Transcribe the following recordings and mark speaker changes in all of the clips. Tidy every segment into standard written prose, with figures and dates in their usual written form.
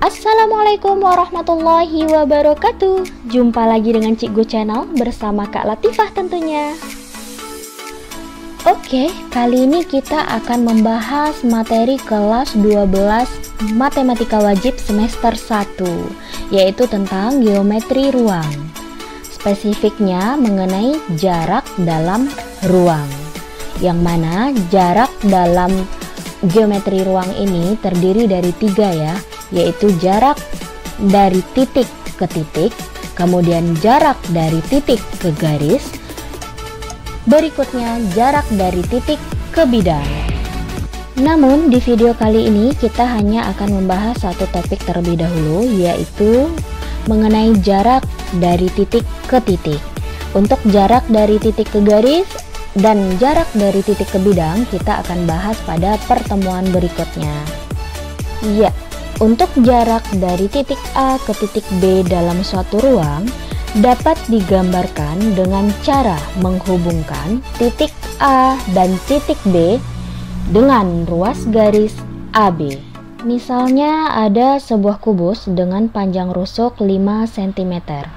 Speaker 1: Assalamualaikum warahmatullahi wabarakatuh. Jumpa lagi dengan Cikgu Channel bersama Kak Latifah tentunya. Oke, kali ini kita akan membahas materi kelas 12 Matematika Wajib semester 1, yaitu tentang geometri ruang. Spesifiknya mengenai jarak dalam ruang, yang mana jarak dalam geometri ruang ini terdiri dari 3 ya, yaitu jarak dari titik ke titik, kemudian jarak dari titik ke garis, berikutnya jarak dari titik ke bidang. Namun di video kali ini kita hanya akan membahas satu topik terlebih dahulu, yaitu mengenai jarak dari titik ke titik. Untuk jarak dari titik ke garis dan jarak dari titik ke bidang kita akan bahas pada pertemuan berikutnya. Ya, untuk jarak dari titik A ke titik B dalam suatu ruang dapat digambarkan dengan cara menghubungkan titik A dan titik B dengan ruas garis AB. Misalnya ada sebuah kubus dengan panjang rusuk 5 cm.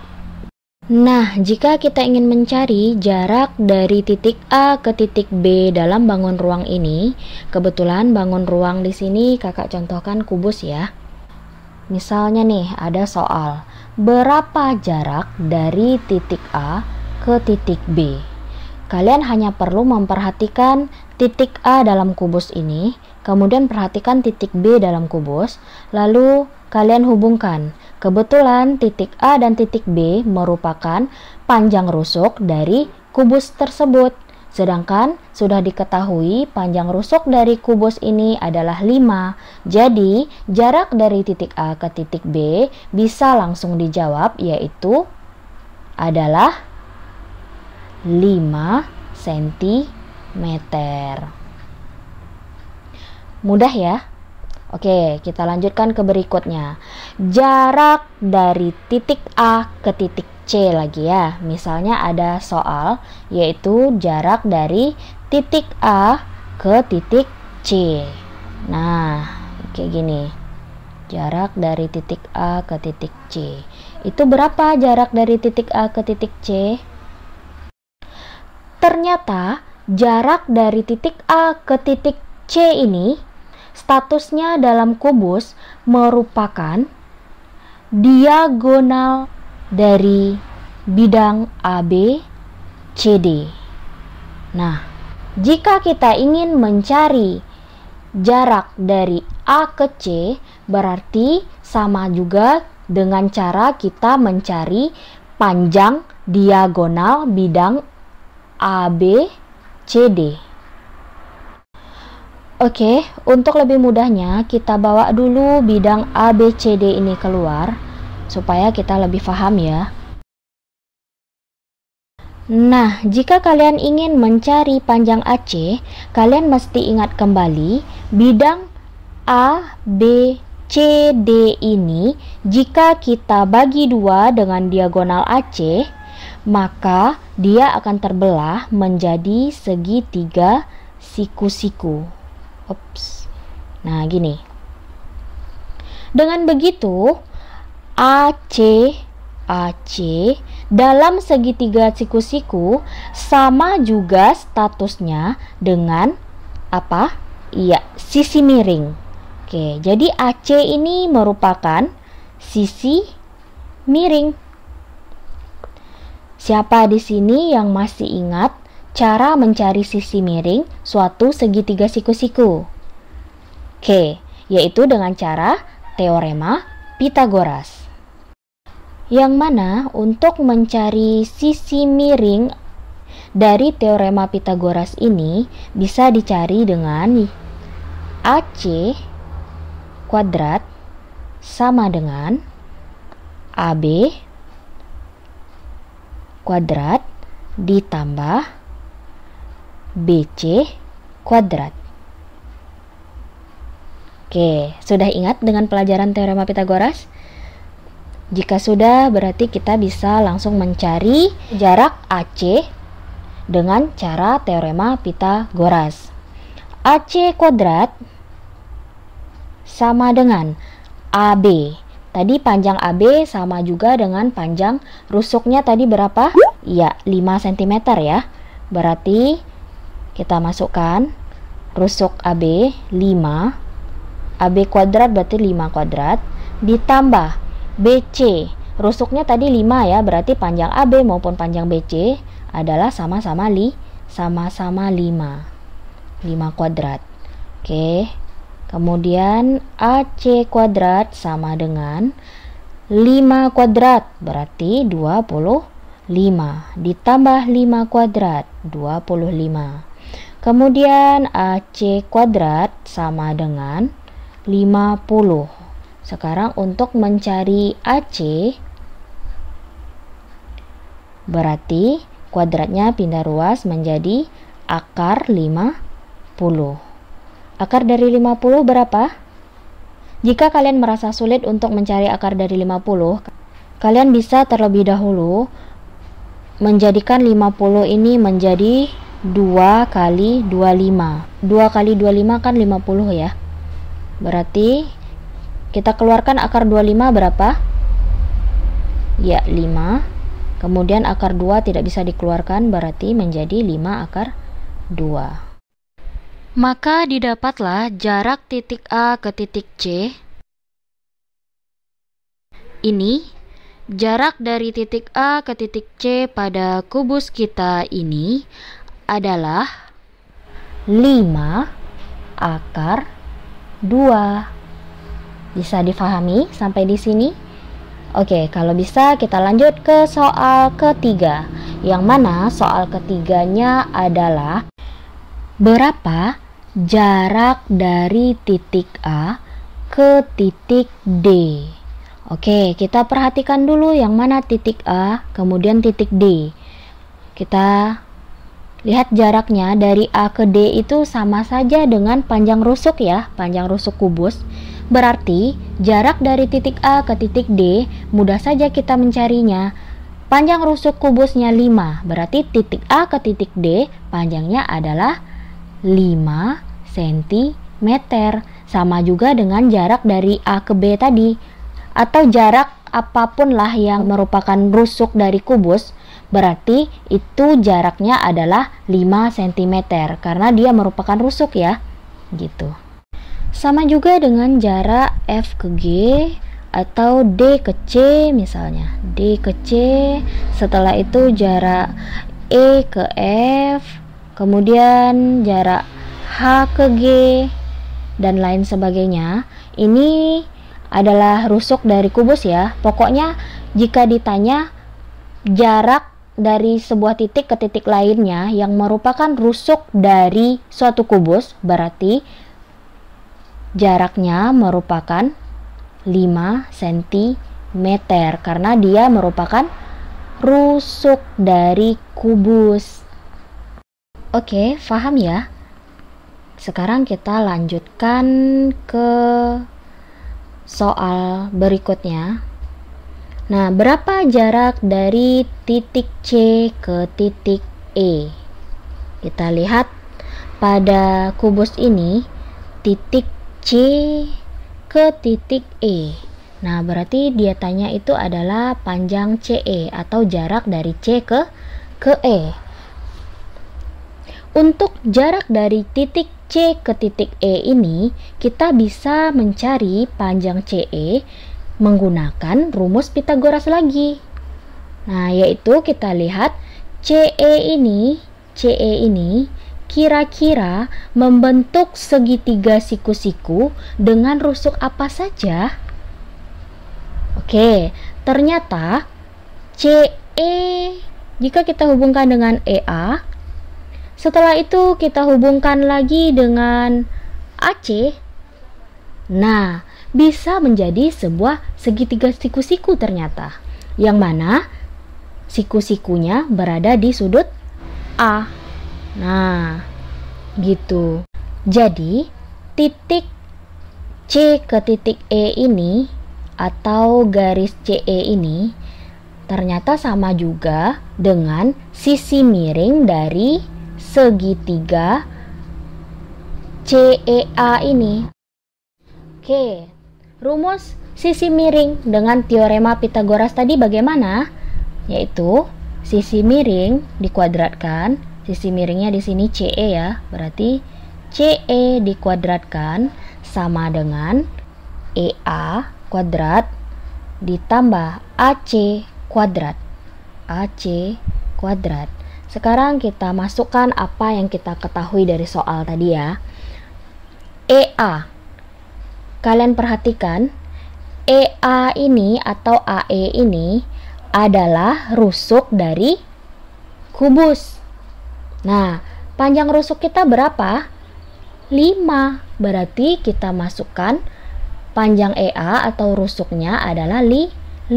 Speaker 1: Nah, jika kita ingin mencari jarak dari titik A ke titik B dalam bangun ruang ini, kebetulan bangun ruang di sini kakak contohkan kubus ya. Misalnya nih, ada soal, berapa jarak dari titik A ke titik B? Kalian hanya perlu memperhatikan titik A dalam kubus ini, kemudian perhatikan titik B dalam kubus, lalu kalian hubungkan. Kebetulan titik A dan titik B merupakan panjang rusuk dari kubus tersebut. Sedangkan sudah diketahui panjang rusuk dari kubus ini adalah 5. Jadi jarak dari titik A ke titik B bisa langsung dijawab, yaitu adalah 5 cm. Mudah ya? Oke, kita lanjutkan ke berikutnya. Jarak dari titik A ke titik C lagi ya. Misalnya ada soal, yaitu jarak dari titik A ke titik C. Nah, kayak gini. Jarak dari titik A ke titik C. Itu berapa jarak dari titik A ke titik C? Ternyata jarak dari titik A ke titik C ini statusnya dalam kubus merupakan diagonal dari bidang AB CD. Nah, jika kita ingin mencari jarak dari A ke C, berarti sama juga dengan cara kita mencari panjang diagonal bidang AB CD. Oke, untuk lebih mudahnya kita bawa dulu bidang ABCD ini keluar supaya kita lebih paham ya. Nah, jika kalian ingin mencari panjang AC, kalian mesti ingat kembali bidang ABCD ini jika kita bagi 2 dengan diagonal AC, maka dia akan terbelah menjadi segitiga siku-siku. Nah gini. Dengan begitu AC dalam segitiga siku-siku sama juga statusnya dengan apa? Iya, sisi miring. Oke, jadi AC ini merupakan sisi miring. Siapa di sini yang masih ingat cara mencari sisi miring suatu segitiga siku-siku? Oke, yaitu dengan cara teorema Pythagoras. Yang mana untuk mencari sisi miring dari teorema Pythagoras ini bisa dicari dengan AC kuadrat sama dengan AB kuadrat ditambah BC kuadrat. Oke, sudah ingat dengan pelajaran teorema Pythagoras? Jika sudah, berarti kita bisa langsung mencari jarak AC dengan cara teorema Pythagoras. AC kuadrat sama dengan AB. Tadi panjang AB sama juga dengan panjang rusuknya tadi berapa? Iya, 5 cm ya. Berarti kita masukkan rusuk AB 5. AB kuadrat berarti 5 kuadrat. Ditambah BC. Rusuknya tadi 5 ya, berarti panjang AB maupun panjang BC adalah sama-sama 5. 5 kuadrat. Oke. Kemudian AC kuadrat sama dengan 5 kuadrat, berarti 25. Ditambah 5 kuadrat, 25. Kemudian AC kuadrat sama dengan 50. Sekarang untuk mencari AC, berarti kuadratnya pindah ruas menjadi akar 50. Akar dari 50 berapa? Jika kalian merasa sulit untuk mencari akar dari 50, kalian bisa terlebih dahulu menjadikan 50 ini menjadi 2 kali 25. 2 kali 25 kan 50 ya. Berarti kita keluarkan akar 25 berapa? Ya, 5. Kemudian akar 2 tidak bisa dikeluarkan, berarti menjadi 5 akar 2. Maka didapatlah jarak titik A ke titik C. Ini jarak dari titik A ke titik C pada kubus kita ini adalah 5 akar 2. Bisa difahami sampai di sini? Oke, kalau bisa kita lanjut ke soal ketiga. Yang mana soal ketiganya adalah berapa jarak dari titik A ke titik D. Oke, kita perhatikan dulu yang mana titik A, kemudian titik D. Kita lihat jaraknya dari A ke D itu sama saja dengan panjang rusuk ya, panjang rusuk kubus. Berarti jarak dari titik A ke titik D mudah saja kita mencarinya. Panjang rusuk kubusnya 5, berarti titik A ke titik D panjangnya adalah 5 cm. Sama juga dengan jarak dari A ke B tadi, atau jarak apapun lah yang merupakan rusuk dari kubus, berarti itu jaraknya adalah 5 cm karena dia merupakan rusuk ya, gitu. Sama juga dengan jarak F ke G atau D ke C misalnya. D ke C, setelah itu jarak E ke F, kemudian jarak H ke G, dan lain sebagainya. Ini adalah rusuk dari kubus ya. Pokoknya jika ditanya jarak dari sebuah titik ke titik lainnya yang merupakan rusuk dari suatu kubus, berarti jaraknya merupakan 5 cm karena dia merupakan rusuk dari kubus. Oke, paham ya? Sekarang kita lanjutkan ke soal berikutnya. Nah, berapa jarak dari titik C ke titik E? Kita lihat pada kubus ini, titik C ke titik E. Nah, berarti dia tanya itu adalah panjang CE atau jarak dari C ke E. Untuk jarak dari titik C ke titik E ini, kita bisa mencari panjang CE menggunakan rumus Pythagoras lagi. Nah, yaitu kita lihat CE ini kira-kira membentuk segitiga siku-siku dengan rusuk apa saja? Oke, ternyata CE jika kita hubungkan dengan EA, setelah itu kita hubungkan lagi dengan AC. Nah, bisa menjadi sebuah segitiga siku-siku ternyata. Yang mana siku-sikunya berada di sudut A. Nah, gitu. Jadi, titik C ke titik E ini atau garis CE ini ternyata sama juga dengan sisi miring dari segitiga CEA ini. Oke, rumus sisi miring dengan teorema Pythagoras tadi bagaimana? Yaitu sisi miring dikuadratkan, sisi miringnya di sini CE ya, berarti CE dikuadratkan sama dengan EA kuadrat ditambah AC kuadrat. AC kuadrat. Sekarang kita masukkan apa yang kita ketahui dari soal tadi ya. EA. Kalian perhatikan, EA ini atau AE ini adalah rusuk dari kubus. Nah, panjang rusuk kita berapa? 5. Berarti kita masukkan panjang EA atau rusuknya adalah 5.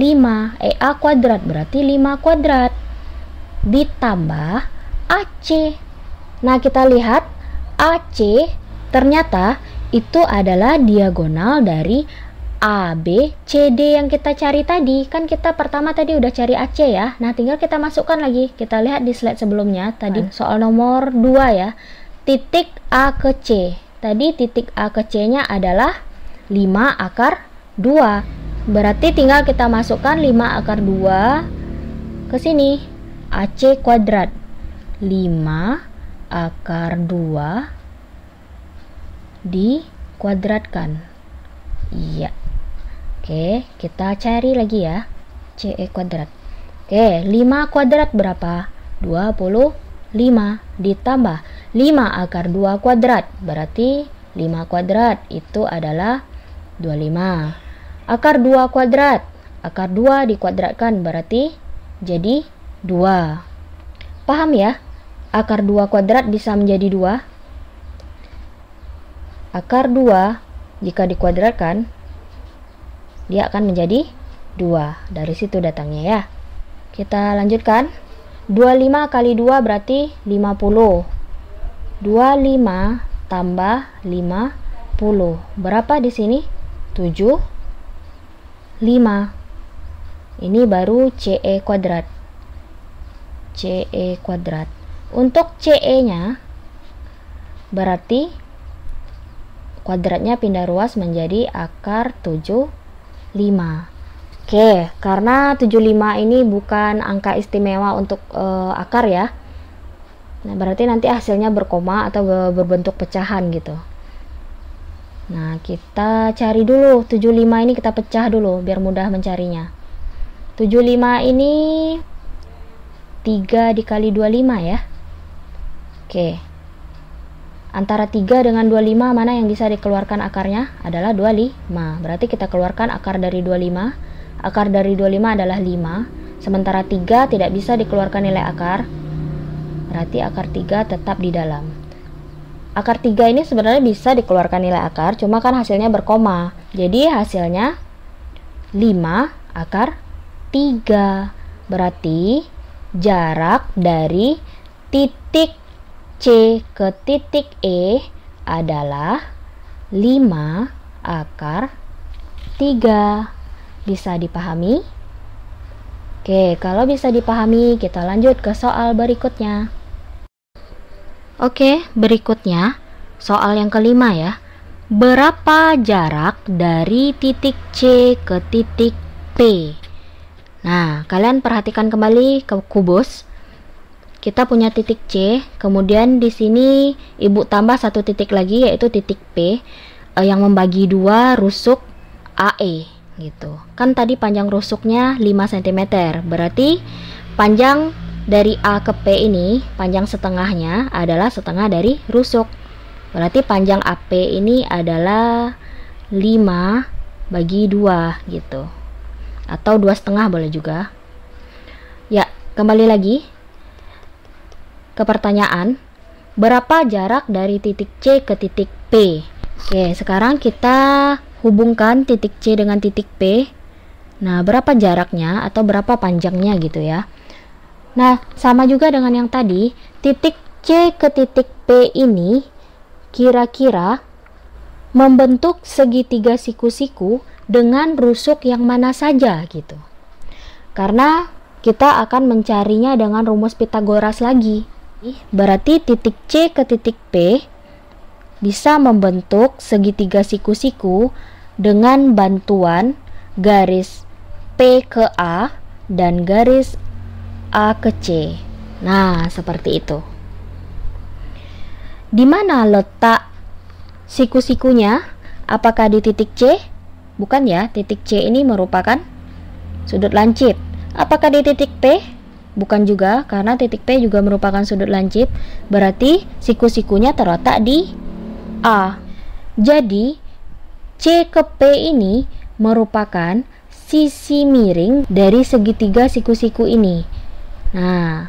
Speaker 1: EA kuadrat berarti 5 kuadrat. Ditambah AC. Nah, kita lihat AC ternyata itu adalah diagonal dari AB, CD yang kita cari tadi. Kan kita pertama tadi udah cari AC ya. Nah, tinggal kita masukkan lagi. Kita lihat di slide sebelumnya tadi soal nomor 2 ya. Titik A ke C. Tadi titik A ke C-nya adalah 5 akar 2. Berarti tinggal kita masukkan 5 akar 2 ke sini. AC kuadrat 5 akar 2 dikuadratkan. Iya. Oke, kita cari lagi ya. CE kuadrat. Oke, 5 kuadrat berapa? 25 ditambah 5 akar 2 kuadrat. Berarti 5 kuadrat itu adalah 25. Akar 2 kuadrat. Akar 2 dikuadratkan berarti jadi 2. Paham ya? Akar 2 kuadrat bisa menjadi 2. Akar 2 jika dikuadratkan dia akan menjadi 2. Dari situ datangnya ya. Kita lanjutkan. 25 kali 2 berarti 50. 25 tambah 50. Berapa di sini? 75. Ini baru CE kuadrat. CE kuadrat. Untuk CE-nya berarti kuadratnya pindah ruas menjadi akar 75. Oke, karena 75 ini bukan angka istimewa untuk akar ya. Nah, berarti nanti hasilnya berkoma atau berbentuk pecahan gitu. Nah, kita cari dulu 75 ini, kita pecah dulu biar mudah mencarinya. 75 ini 3 dikali 25 ya. Oke. Antara 3 dengan 25 mana yang bisa dikeluarkan akarnya? Adalah 25. Berarti kita keluarkan akar dari 25. Akar dari 25 adalah 5. Sementara 3 tidak bisa dikeluarkan nilai akar. Berarti akar 3 tetap di dalam. Akar 3 ini sebenarnya bisa dikeluarkan nilai akar, cuma kan hasilnya berkoma. Jadi hasilnya 5 akar 3. Berarti jarak dari titik C ke titik E adalah 5 akar 3. Bisa dipahami? Oke, kalau bisa dipahami, kita lanjut ke soal berikutnya. Oke, berikutnya soal yang kelima ya. Berapa jarak dari titik C ke titik P? Nah, kalian perhatikan kembali ke kubus. Kita punya titik C, kemudian di sini ibu tambah satu titik lagi yaitu titik P yang membagi 2 rusuk AE gitu. Kan tadi panjang rusuknya 5 cm. Berarti panjang dari A ke P ini, panjang setengahnya adalah setengah dari rusuk. Berarti panjang AP ini adalah 5 bagi 2 gitu. Atau 2,5 boleh juga. Ya, kembali lagi ke pertanyaan, berapa jarak dari titik C ke titik P? Oke, sekarang kita hubungkan titik C dengan titik P. Nah, berapa jaraknya atau berapa panjangnya gitu ya. Nah, sama juga dengan yang tadi, titik C ke titik P ini kira-kira membentuk segitiga siku-siku dengan rusuk yang mana saja gitu. Karena kita akan mencarinya dengan rumus Pythagoras lagi. Berarti titik C ke titik P bisa membentuk segitiga siku-siku dengan bantuan garis P ke A dan garis A ke C. Nah, seperti itu. Di mana letak siku-sikunya? Apakah di titik C? Bukan ya, titik C ini merupakan sudut lancip. Apakah di titik P? Bukan juga, karena titik P juga merupakan sudut lancip. Berarti siku-sikunya terletak di A. Jadi C ke P ini merupakan sisi miring dari segitiga siku-siku ini. Nah,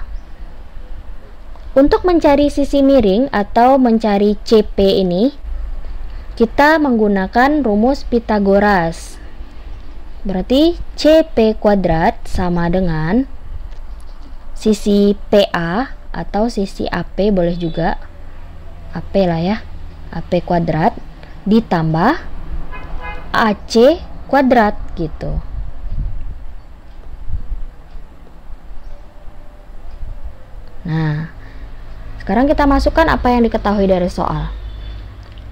Speaker 1: untuk mencari sisi miring atau mencari CP ini, kita menggunakan rumus Pythagoras. Berarti CP kuadrat sama dengan sisi PA atau sisi AP, boleh juga AP lah ya, AP kuadrat ditambah AC kuadrat gitu. Nah, sekarang kita masukkan apa yang diketahui dari soal.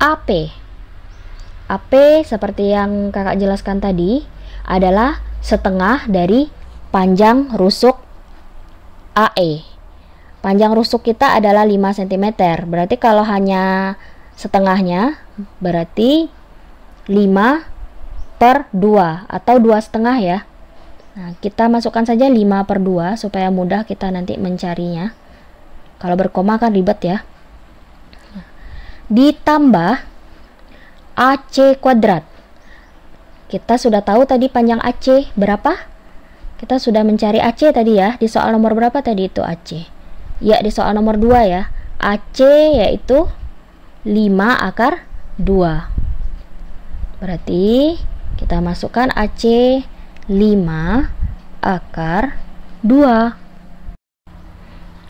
Speaker 1: AP seperti yang kakak jelaskan tadi adalah setengah dari panjang rusuk AE. Panjang rusuk kita adalah 5 cm. Berarti kalau hanya setengahnya berarti 5/2 atau 2,5 ya. Nah, kita masukkan saja 5/2 supaya mudah kita nanti mencarinya. Kalau berkoma kan ribet ya. Ditambah AC kuadrat. Kita sudah tahu tadi panjang AC berapa? Kita sudah mencari AC tadi ya. Di soal nomor berapa tadi itu AC? Ya, di soal nomor 2 ya. AC yaitu 5/2. Berarti kita masukkan AC 5/2.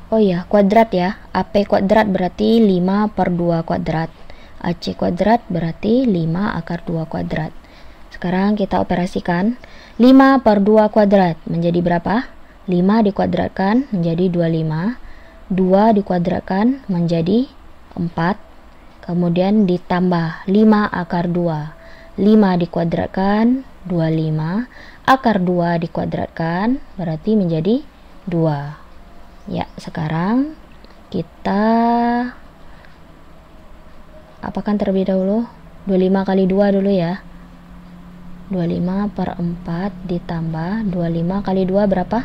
Speaker 1: Oh ya, kuadrat ya. AP kuadrat berarti 5/2 kuadrat. AC kuadrat berarti 5/2 kuadrat. Sekarang kita operasikan. 5/2 kuadrat menjadi berapa? 5 dikuadratkan menjadi 25. 2 dikuadratkan menjadi 4. Kemudian ditambah 5/2. 5 dikuadratkan 25. Akar 2 dikuadratkan berarti menjadi 2. Ya, sekarang kita apakan terlebih dahulu? 25 kali 2 dulu ya. 25/4 ditambah 25 kali 2 berapa?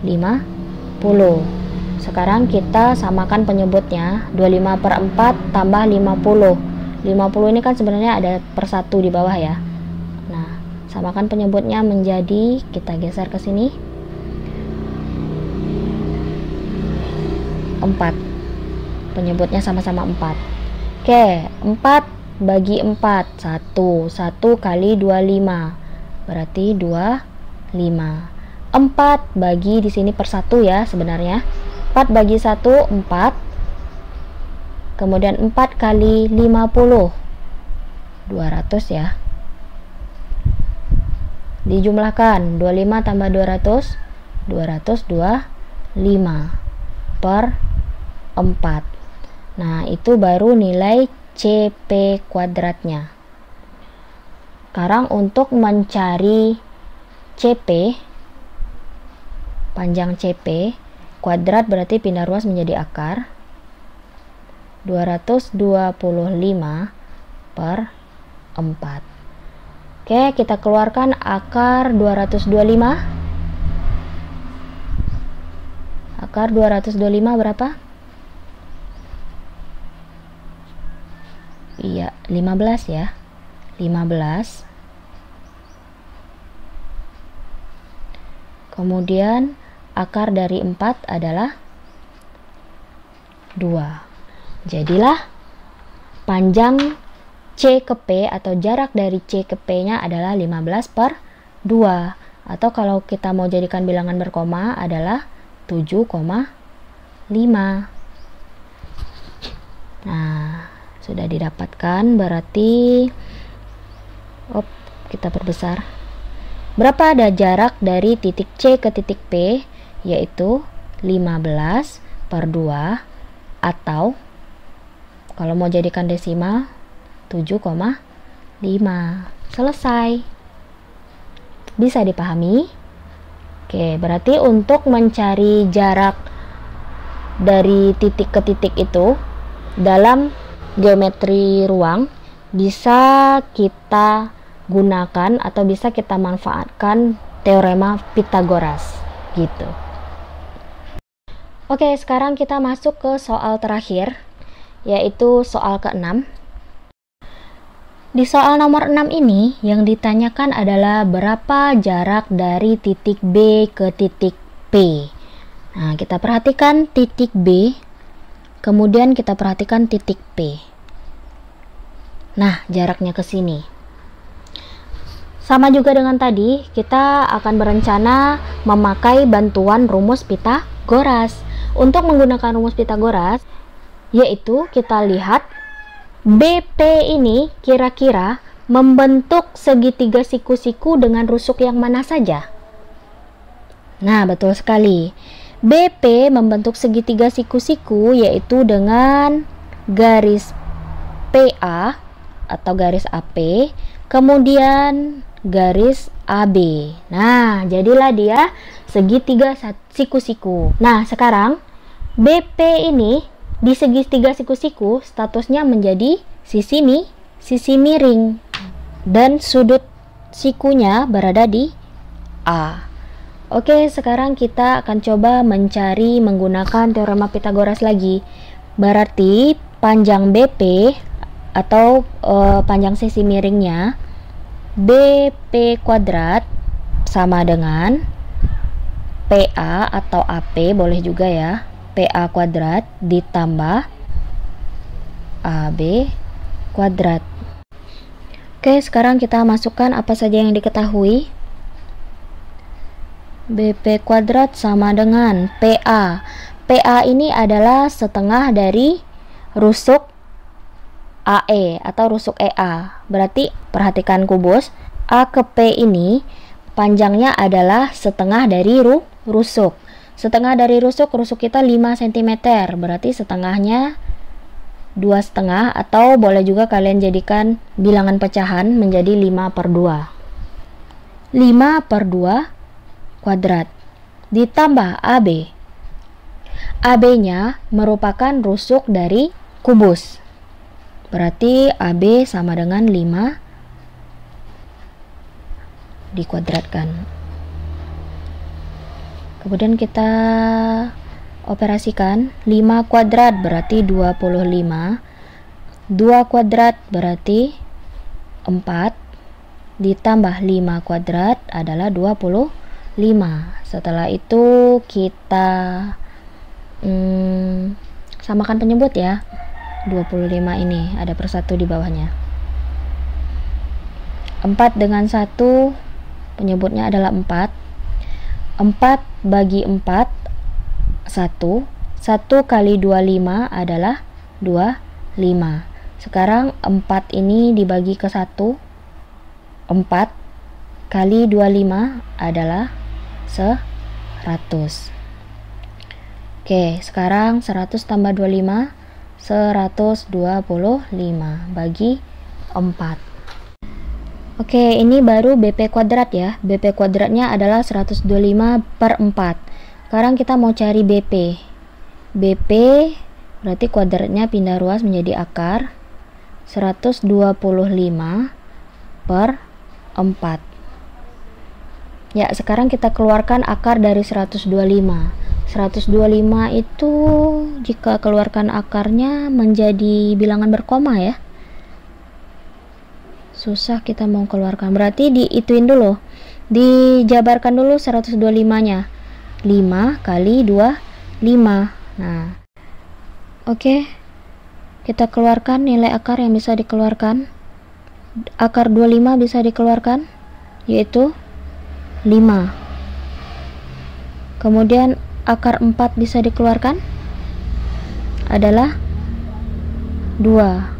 Speaker 1: 50. Sekarang kita samakan penyebutnya. 25/4 tambah 50. 50 ini kan sebenarnya ada per 1 di bawah ya. Nah, samakan penyebutnya menjadi, kita geser ke sini, 4. Penyebutnya sama-sama 4. Oke, 4 bagi 4, 1 kali 25 berarti 25. 4 bagi di sini per 1 ya sebenarnya. 4 bagi 1 4. Kemudian 4 kali 50 200 ya. Dijumlahkan 25 tambah 200 225 per 4. Nah, itu baru nilai CP kuadratnya. Sekarang untuk mencari CP, panjang CP kuadrat berarti pindah ruas menjadi akar 225 per 4. Oke, kita keluarkan akar 225. Akar 225 berapa? Iya, 15 ya. 15. Kemudian akar dari 4 /4 adalah 2. Jadilah panjang C ke P atau jarak dari C ke P nya adalah 15/2. Atau kalau kita mau jadikan bilangan berkoma adalah 7,5. Nah, sudah didapatkan, berarti kita perbesar. Berapa ada jarak dari titik C ke titik P? Yaitu 15/2 atau kalau mau jadikan desimal 7,5. Selesai. Bisa dipahami? Oke, berarti untuk mencari jarak dari titik ke titik itu dalam geometri ruang bisa kita gunakan atau bisa kita manfaatkan teorema Pythagoras gitu. Oke, sekarang kita masuk ke soal terakhir, yaitu soal ke-6. Di soal nomor 6 ini yang ditanyakan adalah berapa jarak dari titik B ke titik P. Nah, kita perhatikan titik B, kemudian kita perhatikan titik P. Nah, jaraknya ke sini. Sama juga dengan tadi, kita akan berencana memakai bantuan rumus Pythagoras. Untuk menggunakan rumus Pythagoras, yaitu kita lihat BP ini kira-kira membentuk segitiga siku-siku dengan rusuk yang mana saja? Nah, betul sekali. BP membentuk segitiga siku-siku yaitu dengan garis PA atau garis AP, kemudian garis AB. Nah, jadilah dia segitiga siku-siku. Nah, sekarang BP ini di segitiga siku-siku statusnya menjadi sisi miring dan sudut sikunya berada di A. Oke, sekarang kita akan coba mencari menggunakan teorema Pythagoras lagi. Berarti panjang BP atau panjang sisi miringnya BP kuadrat sama dengan PA atau AP, boleh juga ya, PA kuadrat ditambah AB kuadrat. Oke, sekarang kita masukkan apa saja yang diketahui. BP kuadrat sama dengan PA. PA ini adalah setengah dari rusuk AE atau rusuk EA. Berarti perhatikan kubus A ke P ini panjangnya adalah setengah dari rusuk. Setengah dari rusuk kita 5 cm, berarti setengahnya 2,5, atau boleh juga kalian jadikan bilangan pecahan menjadi 5/2. 5/2 kuadrat ditambah AB. AB-nya merupakan rusuk dari kubus. Berarti AB sama dengan 5 dikuadratkan. Kemudian kita operasikan 5 kuadrat berarti 25. 2 kuadrat berarti 4 ditambah 5 kuadrat adalah 25. Setelah itu kita samakan penyebut ya. 25 ini ada persatu di bawahnya. 4 dengan 1 penyebutnya adalah 4. 4 bagi 4 1. 1 kali 25 adalah 25. Sekarang 4 ini dibagi ke 1. 4 kali 25 adalah 100. Oke, sekarang 100 tambah 25 125 bagi 4. Oke, ini baru BP kuadrat ya. BP kuadratnya adalah 125/4. Sekarang kita mau cari BP. BP berarti kuadratnya pindah ruas menjadi akar 125/4. Ya, sekarang kita keluarkan akar dari 125. 125 itu jika keluarkan akarnya menjadi bilangan berkoma ya. Susah kita mau keluarkan, berarti diituin dulu, dijabarkan dulu 125-nya. 5 kali 2 5. Nah, oke, kita keluarkan nilai akar yang bisa dikeluarkan. Akar 25 bisa dikeluarkan, yaitu 5. Kemudian akar 4 bisa dikeluarkan adalah 2.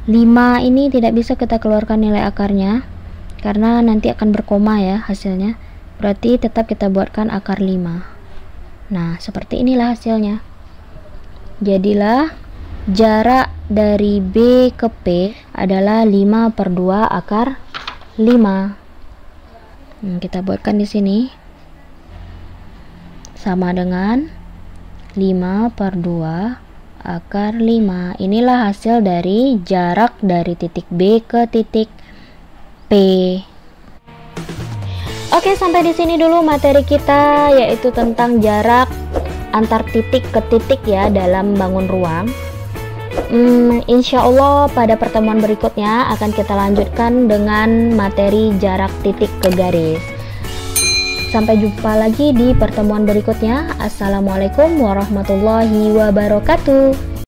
Speaker 1: 5 ini tidak bisa kita keluarkan nilai akarnya karena nanti akan berkoma ya hasilnya. Berarti tetap kita buatkan akar 5. Nah, seperti inilah hasilnya. Jadilah jarak dari B ke P adalah 5/2 akar 5. Kita buatkan di sini sama dengan 5/2 akar 5. Inilah hasil dari jarak dari titik B ke titik P. Oke, sampai di sini dulu materi kita, yaitu tentang jarak antar titik ke titik ya dalam bangun ruang. Insya Allah pada pertemuan berikutnya akan kita lanjutkan dengan materi jarak titik ke garis. Sampai jumpa lagi di pertemuan berikutnya. Assalamualaikum warahmatullahi wabarakatuh.